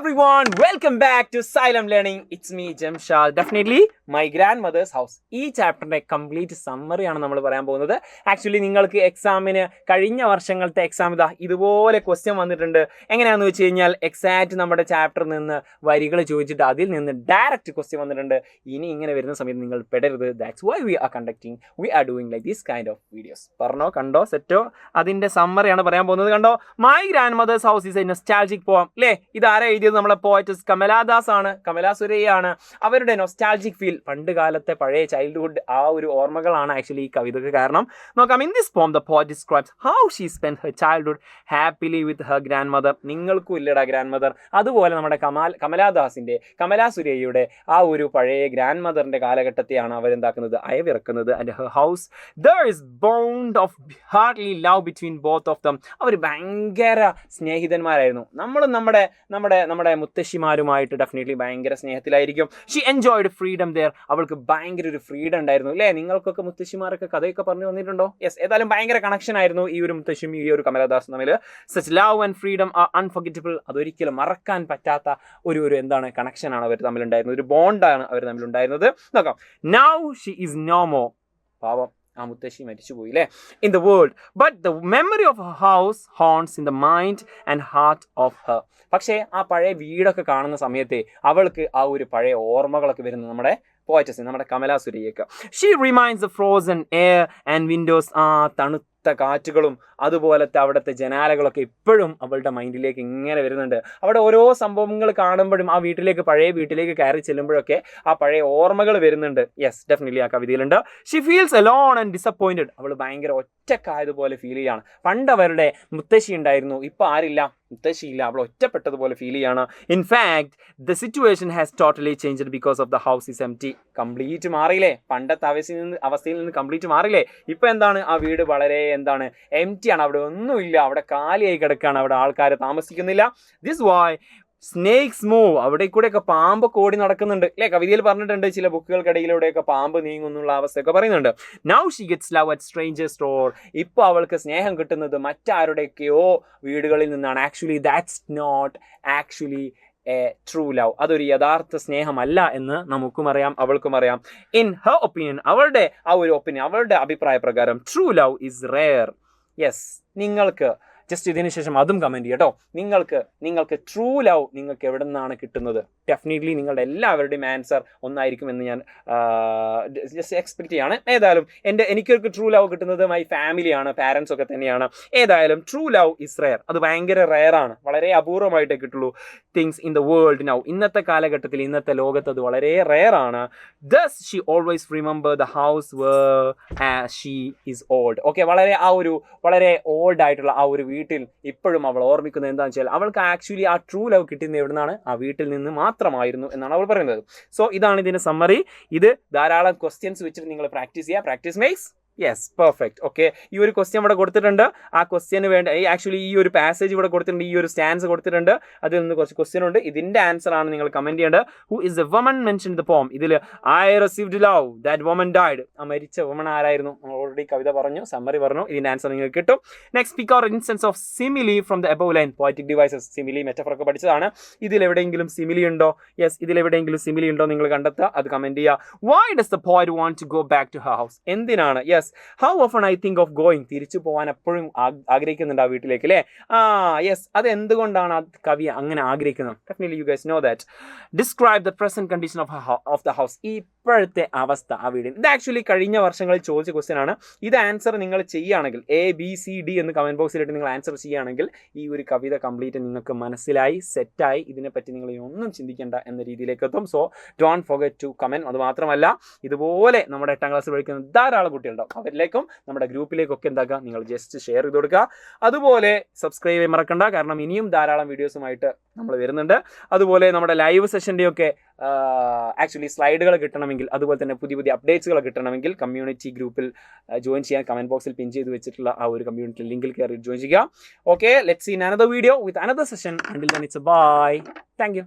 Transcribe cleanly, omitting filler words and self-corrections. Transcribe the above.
everyone, welcome back to Xylem Learning. It's me, Jamshad. Definitely my grandmother's house. ഈ ചാപ്റ്ററിന്റെ complete summary ആണ് നമ്മൾ പറയാൻ പോകുന്നത്. ആക്ച്വലി നിങ്ങൾക്ക് എക്സാമിന് കഴിഞ്ഞ വർഷങ്ങളത്തെ എക്സാം ഇതുപോലെ ക്വസ്റ്റ്യൻ വന്നിട്ടുണ്ട്. എങ്ങനെയാണെന്ന് വെച്ച് കഴിഞ്ഞാൽ എക്സാക്റ്റ് നമ്മുടെ ചാപ്റ്ററിൽ നിന്ന് വരികൾ ചോദിച്ചിട്ട് അതിൽ നിന്ന് ഡയറക്റ്റ് ക്വസ്റ്റ്യൻ വന്നിട്ടുണ്ട്. ഇനി ഇങ്ങനെ വരുന്ന സമയത്ത് നിങ്ങൾ പെടരുത്. That's why we are doing like this kind of videos. പറഞ്ഞോ, കണ്ടോ, സെറ്റോ? അതിന്റെ സമ്മറിയാണ് പറയാൻ പോകുന്നത്. കണ്ടോ, my grandmother's house is a nostalgic poem. അല്ലേ, ഇതാരാ എഴുതിയത്? നമ്മളെ പോയറ്റസ് കമലാദാസ് ആണ്, കമലാ സുരയ്യാണ്. അവരുടെ നൊസ്റ്റാൾജിക് ഫീൽ, പണ്ട് കാലത്തെ പഴയ ചൈൽഡ്ഹുഡ് ആ ഒരു ഓർമ്മകളാണ് ആക്ച്വലി ഈ കവിതയ്ക്ക് കാരണം. നോക്കാം, ഇൻ ദിസ് പോം the poet describes how she spend her childhood happily with her grand mother. നിങ്ങൾക്കും ഇല്ലടാ ഗ്രാൻഡ് മദർ. അതുപോലെ നമ്മുടെ കമലാദാസിന്റെ, കമലാ സുരയ്യയുടെ ആ ഒരു പഴയ ഗ്രാൻഡ് മദറിന്റെ കാലഘട്ടത്തെയാണ് അവരെന്താക്കുന്നത്, അയവിറക്കുന്നത്. And her house there is bond of heartly love between both of them. അവർ ഭയങ്കര സ്നേഹിതന്മാരായിരുന്നു. നമ്മളും നമ്മുടെ മുത്തശ്ശിമാരുമായിട്ട് ഡെഫിനറ്റ്ലി ഭയങ്കര സ്നേഹത്തിലായിരിക്കും. She enjoyed freedom there. അവൾക്ക് ഭയങ്കര ഒരു ഫ്രീഡം ഉണ്ടായിരുന്നു. അല്ലേ, നിങ്ങൾക്കൊക്കെ മുത്തശ്ശിമാരൊക്കെ കഥയൊക്കെ പറഞ്ഞു വന്നിട്ടുണ്ടോ? യെസ്, ഏതായാലും ഭയങ്കര കണക്ഷൻ ആയിരുന്നു ഈ ഒരു മുത്തശ്ശിയും ഈ ഒരു കമലദാസും തമ്മിൽ. Such love and freedom are unforgettable. അതൊരിക്കലും മറക്കാൻ പറ്റാത്ത ഒരു എന്താണ് കണക്ഷനാണ് അവർ തമ്മിലുണ്ടായിരുന്നത്, ഒരു ബോണ്ടാണ് അവർ തമ്മിലുണ്ടായിരുന്നത്. നോക്കാം, now she is no more. പാവം, ആ മുത്തശ്ശി മരിച്ചുപോയി അല്ലേ, in the world. But the memory of her house haunts in the mind and heart of her. പക്ഷേ ആ പഴയ വീടൊക്കെ കാണുന്ന സമയത്തെ അവൾക്ക് ആ ഒരു പഴയ ഓർമ്മകളൊക്കെ വരുന്നത് നമ്മുടെ പോയറ്റസ്, നമ്മുടെ കമലാ സുരയ്യക്ക്. She reminds the frozen air and windows. ആ തണുത്ത കാറ്റുകളും അതുപോലത്തെ അവിടുത്തെ ജനാലകളൊക്കെ ഇപ്പോഴും അവളുടെ മൈൻഡിലേക്ക് ഇങ്ങനെ വരുന്നുണ്ട്. അവിടെ ഓരോ സംഭവങ്ങൾ കാണുമ്പോഴും ആ പഴയ വീട്ടിലേക്ക് കയറി ചെല്ലുമ്പോഴൊക്കെ ആ പഴയ ഓർമ്മകൾ വരുന്നുണ്ട്. യെസ്, ഡെഫിനറ്റ്ലി ആ കവിതയിലുണ്ട്. She feels alone and disappointed. അവൾ ഭയങ്കര ഒറ്റക്കായതുപോലെ ഫീൽ ചെയ്യാണ്. പണ്ട് അവരുടെ മുത്തശ്ശി ഉണ്ടായിരുന്നു, ഇപ്പൊ ആരില്ല, മുത്തശ്ശിയില്ല, അവൾ ഒറ്റപ്പെട്ടതുപോലെ ഫീൽ ചെയ്യാണ്. In fact the situation has totally changed because of the house is empty. Complete മാറിയില്ലേ, പണ്ടത്തെ അവസ്ഥയിൽ നിന്ന് കംപ്ലീറ്റ് മാറിയില്ലേ. ഇപ്പൊ എന്താണ്, ആ വീട് വളരെ എംപ്റ്റി ആണ്, അവിടെ ഒന്നുമില്ല, അവിടെ കാലിയായി കിടക്കുകയാണ്, അവിടെ ആൾക്കാർ താമസിക്കുന്നില്ല. This why snakes move. അവിടെ കൂടെയൊക്കെ പാമ്പൊക്കെ ഓടി നടക്കുന്നുണ്ട് അല്ലേ, കവിതയിൽ പറഞ്ഞിട്ടുണ്ട്. ചില ബുക്കുകൾക്കിടയിലൂടെയൊക്കെ പാമ്പ് നീങ്ങുന്നുള്ള അവസ്ഥയൊക്കെ പറയുന്നുണ്ട്. Now she gets love at strangers door. ഇപ്പോൾ അവൾക്ക് സ്നേഹം കിട്ടുന്നത് മറ്റാരുടെയൊക്കെയോ വീടുകളിൽ നിന്നാണ്. Actually that's not actually a true love. അതൊരു യഥാർത്ഥ സ്നേഹമല്ല എന്ന് നമുക്കും അറിയാം, അവൾക്കും അറിയാം. ഇൻ ഹർ ഒപ്പീനിയൻ, അവളുടെ ആ ഒരു ഒപ്പീനിയൻ, അവളുടെ അഭിപ്രായ പ്രകാരം true love is rare. Yes, നിങ്ങൾക്ക് ജസ്റ്റ് ഇതിന് ശേഷം അതും കമൻറ്റ് ചെയ്യട്ടോ. നിങ്ങൾക്ക് ട്രൂ ലവ് നിങ്ങൾക്ക് എവിടെ നിന്നാണ് കിട്ടുന്നത്? ഡെഫിനറ്റ്ലി നിങ്ങളുടെ എല്ലാവരുടെയും ആൻസർ ഒന്നായിരിക്കുമെന്ന് ഞാൻ ജസ്റ്റ് എക്സ്പെക്റ്റ് ചെയ്യാണ്. ഏതായാലും എനിക്കൊരു ട്രൂ ലവ് കിട്ടുന്നത് മൈ ഫാമിലിയാണ്, പാരൻസ് ഒക്കെ തന്നെയാണ്. ഏതായാലും ട്രൂ ലവ് ഇസ് റെയർ. അത് ഭയങ്കര റെയർ ആണ്, വളരെ അപൂർവമായിട്ടേ കിട്ടുള്ളൂ. Things in the world now, ഇന്നത്തെ കാലഘട്ടത്തിൽ, ഇന്നത്തെ ലോകത്ത് അത് വളരെ റെയർ ആണ്. Thus she always remember the house where she is old. Okay, വളരെ ഓൾഡ് ആയിട്ടുള്ള ആ ഒരു വീട്ടിൽ ഇപ്പോഴും അവൾ ഓർമ്മിക്കുന്നത് എന്താണെന്ന് വെച്ചാൽ അവൾക്ക് ആക്ച്വലി ആ ട്രൂ ലവ് കിട്ടുന്നത് എവിടുന്നാണ്? ആ വീട്ടിൽ നിന്ന് മാത്രമായിരുന്നു എന്നാണ് അവൾ പറയുന്നത്. സോ ഇതാണ് ഇതിന്റെ സമ്മറി. ഇത് ധാരാളം ക്വസ്റ്റ്യൻസ് വെച്ചിട്ട് നിങ്ങൾ പ്രാക്ടീസ് ചെയ്യുക. Practice makes yes perfect. Okay, ഈ ഒരു ക്വസ്റ്റ്യൻ ഇവിടെ കൊടുത്തിട്ടുണ്ട്. ആ ക്വസ്റ്റ്യന് വേണ്ട ആക്ച്വലി ഈ ഒരു പാസേജ് ഇവിടെ കൊടുത്തിട്ടുണ്ട്, ഈ ഒരു സ്റ്റാൻസ് കൊടുത്തിട്ടുണ്ട്. അതിൽ നിന്ന് കുറച്ച് ക്വസ്റ്റ്യൻ ഉണ്ട്. ഇതിന്റെ ആൻസർ ആണ് നിങ്ങൾ കമന്റ് ചെയ്യേണ്ടത്. Who is the woman mention the poem? ഇതിൽ I received love that woman died. ആ മരിച്ച വുമൺ ആരായിരുന്നു? ഓൾറെഡി കവിത പറഞ്ഞു, സമ്മറി പറഞ്ഞു. ഇതിന്റെ ആൻസർ നിങ്ങൾക്ക് കിട്ടും. Next, speak or instance of simile from the above line. Poetic devices, simile, metaphor ഒക്കെ പഠിച്ചതാണ്. ഇതിലെവിടെയെങ്കിലും സിമിലി ഉണ്ടോ? യെസ്, ഇതിലെവിടെയെങ്കിലും സിമിലി ഉണ്ടോ നിങ്ങൾ കണ്ടെത്തുക, അത് കമന്റ് ചെയ്യുക. Why does the poet want to go back to her house? എന്തിനാണ്? Yes, how often I think of going. തിരിച്ചു പോകാൻ എപ്പോഴും ആഗ്രഹിക്കുന്നുണ്ട് ആ വീട്ടിലേക്ക് അല്ലേ. യെസ്, അത് എന്തുകൊണ്ടാണ് ആ കവി അങ്ങനെ ആഗ്രഹിക്കുന്നത്? Definitely you guys know that. Describe the present condition of the house. ഇപ്പോഴത്തെ അവസ്ഥ ആ വീടിന്. ഇത് ആക്ച്വലി കഴിഞ്ഞ വർഷങ്ങളിൽ ചോദിച്ച ക്വസ്റ്റ്യൻ ആണ്. ഇത് ആൻസർ നിങ്ങൾ ചെയ്യുകയാണെങ്കിൽ ABCD എന്ന് കമന്റ് ബോക്സിലിട്ട് നിങ്ങൾ ആൻസർ ചെയ്യുകയാണെങ്കിൽ ഈ ഒരു കവിത കംപ്ലീറ്റ് നിങ്ങൾക്ക് മനസ്സിലായി, സെറ്റായി, ഇതിനെപ്പറ്റി നിങ്ങൾ ഒന്നും ചിന്തിക്കേണ്ട എന്ന രീതിയിലേക്ക് എത്തും. So don't forget to comment. അത് മാത്രമല്ല, ഇതുപോലെ നമ്മുടെ 8ാം ക്ലാസ്സിൽ പഠിക്കുന്ന ധാരാളം കുട്ടികളുണ്ടാവും, അവരിലേക്കും നമ്മുടെ ഗ്രൂപ്പിലേക്കൊക്കെ എന്താക്കുക, നിങ്ങൾ ജസ്റ്റ് ഷെയർ ചെയ്ത് കൊടുക്കുക. അതുപോലെ സബ്സ്ക്രൈബ് ചെയ്യാൻ മറക്കണ്ട, കാരണം ഇനിയും ധാരാളം വീഡിയോസുമായിട്ട് നമ്മൾ വരുന്നുണ്ട്. അതുപോലെ നമ്മുടെ ലൈവ് സെഷൻ്റെയൊക്കെ ആക്ച്വലി സ്ലൈഡുകൾ കിട്ടണമെങ്കിൽ, അതുപോലെ തന്നെ പുതിയ അപ്ഡേറ്റ്സുകൾ കിട്ടണമെങ്കിൽ കമ്മ്യൂണിറ്റി ഗ്രൂപ്പിൽ ജോയിൻ ചെയ്യാൻ കമന്റ് ബോക്സിൽ പിൻ ചെയ്ത് വെച്ചിട്ടുള്ള ആ ഒരു കമ്മ്യൂണിറ്റി ലിങ്കിൽ കയറി ജോയിൻ ചെയ്യുക. Okay, let's see in another video with another session. Until then it's bye. Thank U.